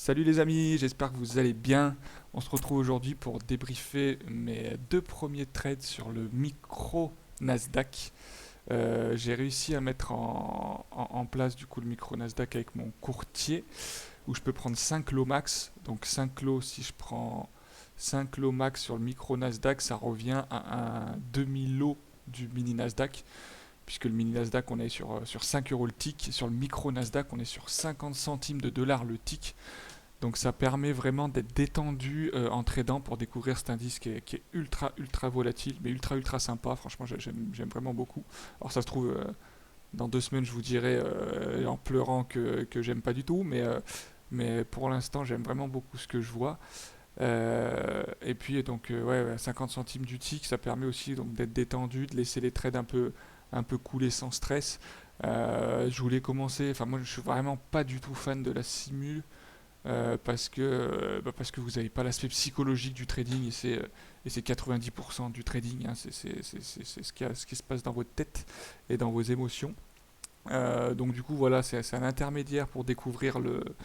Salut les amis, j'espère que vous allez bien. On se retrouve aujourd'hui pour débriefer mes deux premiers trades sur le micro Nasdaq. J'ai réussi à mettre en place du coup le micro Nasdaq avec mon courtier où je peux prendre 5 lots max. Donc 5 lots, si je prends 5 lots max sur le micro Nasdaq, ça revient à un demi-lot du mini Nasdaq. Puisque le mini Nasdaq, on est sur 5 euros le tick. Sur le micro Nasdaq, on est sur 50 centimes de dollars le tick. Donc ça permet vraiment d'être détendu en tradant pour découvrir cet indice qui est ultra ultra volatile, mais ultra ultra sympa. Franchement, j'aime vraiment beaucoup. Alors ça se trouve, dans 2 semaines, je vous dirai en pleurant que j'aime pas du tout, mais pour l'instant, j'aime vraiment beaucoup ce que je vois. Et puis donc ouais, 50 centimes du tick, ça permet aussi donc d'être détendu, de laisser les trades un peu couler sans stress. Je voulais commencer, enfin moi je suis vraiment pas du tout fan de la simule parce que vous n'avez pas l'aspect psychologique du trading et c'est 90% du trading, hein, c'est ce qui se passe dans votre tête et dans vos émotions. Donc du coup voilà, c'est un intermédiaire pour découvrir le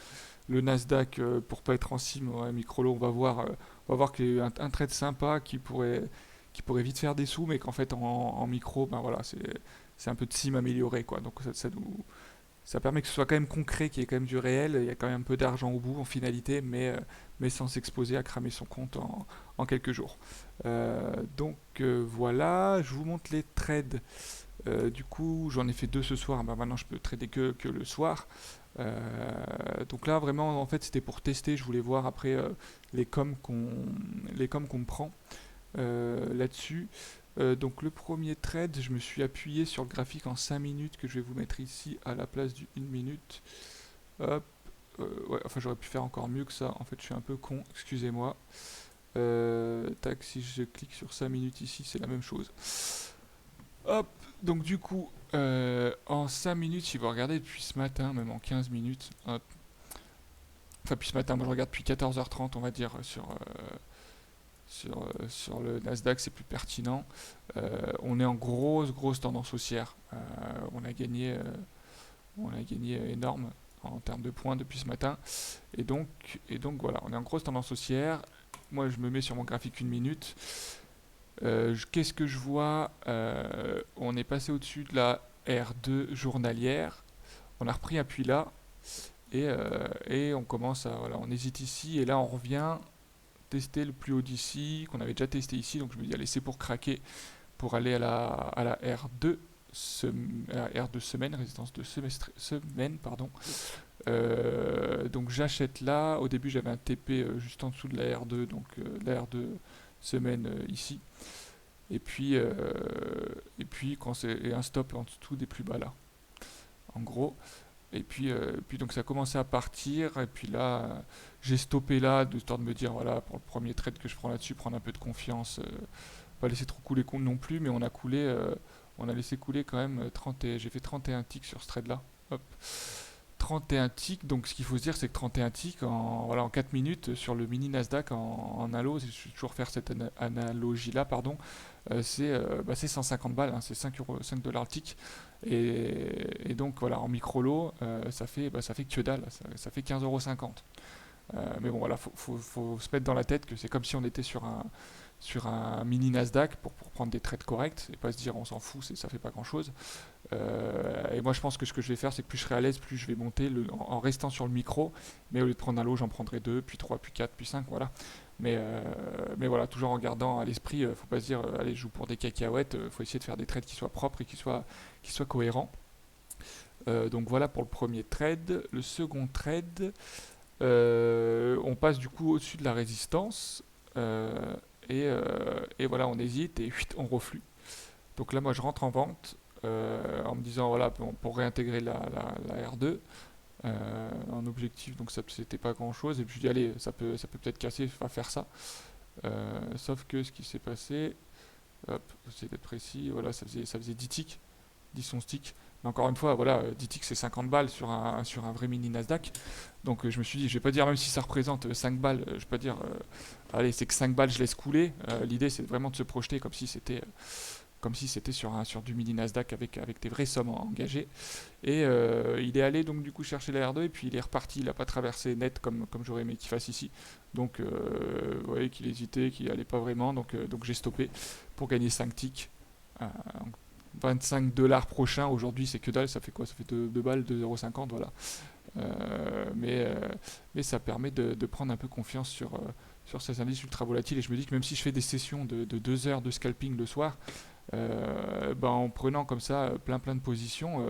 Nasdaq pour pas être en sim, ouais, microlo, on va voir qu'il y a un trade sympa qui pourrait vite faire des sous, mais qu'en fait en micro, ben voilà, c'est un peu de sim amélioré quoi. Donc ça permet que ce soit quand même concret, qu'il y ait quand même du réel, il y a quand même un peu d'argent au bout en finalité, mais sans s'exposer à cramer son compte en quelques jours. Donc voilà, je vous montre les trades. Du coup, j'en ai fait deux ce soir, bah maintenant je peux trader que le soir. Donc là, vraiment, en fait, c'était pour tester, je voulais voir après les coms qu'on me prend là-dessus. Donc le premier trade, je me suis appuyé sur le graphique en 5 minutes que je vais vous mettre ici à la place du 1 minute. Hop, ouais, enfin j'aurais pu faire encore mieux que ça. En fait, je suis un peu con, excusez-moi. Tac, si je clique sur 5 minutes ici, c'est la même chose. Hop, donc du coup, en 5 minutes, si vous regardez depuis ce matin, même en 15 minutes, hop, enfin depuis ce matin, moi je regarde depuis 14h30, on va dire, sur le Nasdaq, c'est plus pertinent. On est en grosse, grosse tendance haussière. On a gagné énorme en termes de points depuis ce matin. Et donc voilà, on est en grosse tendance haussière. Moi, je me mets sur mon graphique 1 minute. Qu'est-ce que je vois? On est passé au-dessus de la R2 journalière. On a repris appui là. Et on commence à. Voilà, on hésite ici. Et là, on revient tester le plus haut d'ici, qu'on avait déjà testé ici, donc je me dis allez c'est pour craquer, pour aller à la R2, R2 semaine, résistance de semaine, pardon. Donc j'achète là, au début j'avais un TP juste en dessous de la R2, donc la R2 semaine ici, et puis quand c'est un stop en dessous des plus bas là, en gros. Et puis donc ça a commencé à partir, et puis là, j'ai stoppé là, de histoire de me dire, voilà, pour le premier trade que je prends là-dessus, prendre un peu de confiance, pas laisser trop couler compte non plus, mais on a laissé couler quand même 30 j'ai fait 31 ticks sur ce trade-là. Hop. 31 ticks, donc ce qu'il faut se dire, c'est que 31 ticks voilà, en 4 minutes sur le mini Nasdaq en halo, je vais toujours faire cette analogie-là, pardon, c'est 150 balles, hein, c'est 5 dollars le tick. Et donc voilà, en micro lot, ça fait que dalle, ça fait 15,50 €. Mais bon, voilà, faut se mettre dans la tête que c'est comme si on était sur un mini Nasdaq pour prendre des trades corrects et pas se dire on s'en fout, ça fait pas grand chose. Et moi je pense que ce que je vais faire, c'est que plus je serai à l'aise, plus je vais monter en restant sur le micro, mais au lieu de prendre un lot, j'en prendrai deux, puis trois, puis quatre, puis cinq, voilà. Mais voilà, toujours en gardant à l'esprit, faut pas se dire allez, je joue pour des cacahuètes, faut essayer de faire des trades qui soient propres et qui soient cohérents. Donc voilà pour le premier trade. Le second trade, on passe du coup au-dessus de la résistance. Et voilà, on hésite et on reflue. Donc là, moi, je rentre en vente en me disant, voilà, pour réintégrer la R2 en objectif, donc ça c'était pas grand chose. Et puis je dis, allez, ça peut peut-être casser, va faire ça. Sauf que ce qui s'est passé, hop, c'est d'être précis, voilà, ça faisait 10 ticks, 10 11 ticks. Mais encore une fois, voilà, 10 ticks c'est 50 balles sur un vrai mini Nasdaq. Donc je me suis dit, je vais pas dire, même si ça représente 5 balles, je vais pas dire, allez, c'est que 5 balles, je laisse couler. L'idée c'est vraiment de se projeter comme si c'était comme si c'était sur du mini Nasdaq avec des vraies sommes engagées. Et il est allé donc du coup chercher la R2 et puis il est reparti. Il n'a pas traversé net comme j'aurais aimé qu'il fasse ici. Donc vous voyez qu'il hésitait, qu'il allait pas vraiment. Donc j'ai stoppé pour gagner 5 ticks. Euh, 25 dollars prochain. Aujourd'hui c'est que dalle. Ça fait quoi? Ça fait 2 balles, 2,50 €, voilà. Euh, mais, euh, mais ça permet de prendre un peu confiance sur ces indices ultra volatiles. Et je me dis que même si je fais des sessions de 2 heures de scalping le soir, en prenant comme ça plein de positions,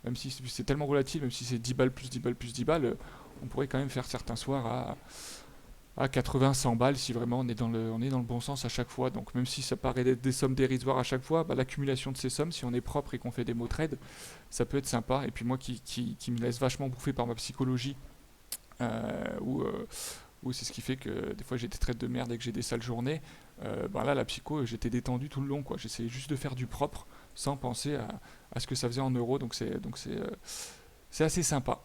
même si c'est tellement volatile, même si c'est 10 balles plus 10 balles plus 10 balles, on pourrait quand même faire certains soirs à 80, 100 balles si vraiment on est dans le bon sens à chaque fois. Donc même si ça paraît être des sommes dérisoires à chaque fois, l'accumulation de ces sommes, si on est propre et qu'on fait des mots trades, ça peut être sympa. Et puis moi qui me laisse vachement bouffer par ma psychologie, où c'est ce qui fait que des fois j'ai des trades de merde et que j'ai des sales journées. Là, la psycho, j'étais détendu tout le long, quoi. J'essayais juste de faire du propre sans penser à ce que ça faisait en euros. C'est assez sympa.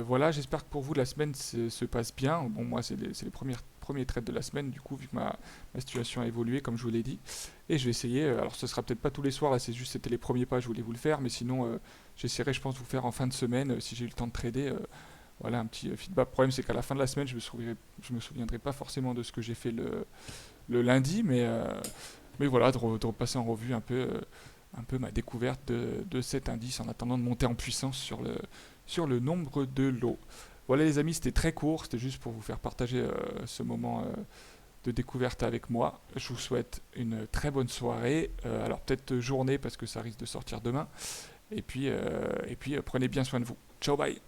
Voilà, j'espère que pour vous la semaine se passe bien. Bon, moi, c'est les premiers trades de la semaine, du coup, vu que ma situation a évolué, comme je vous l'ai dit. Et je vais essayer, alors ce sera peut-être pas tous les soirs, là, c'était les premiers pas, je voulais vous le faire, mais sinon, j'essaierai, je pense, de vous faire en fin de semaine, si j'ai eu le temps de trader. Voilà, un petit feedback. Le problème, c'est qu'à la fin de la semaine, je me souviendrai pas forcément de ce que j'ai fait le lundi, mais voilà, de repasser en revue un peu ma découverte de cet indice en attendant de monter en puissance sur le nombre de lots. Voilà les amis, c'était très court, c'était juste pour vous faire partager ce moment de découverte avec moi. Je vous souhaite une très bonne soirée, alors peut-être journée parce que ça risque de sortir demain, et puis prenez bien soin de vous. Ciao, bye.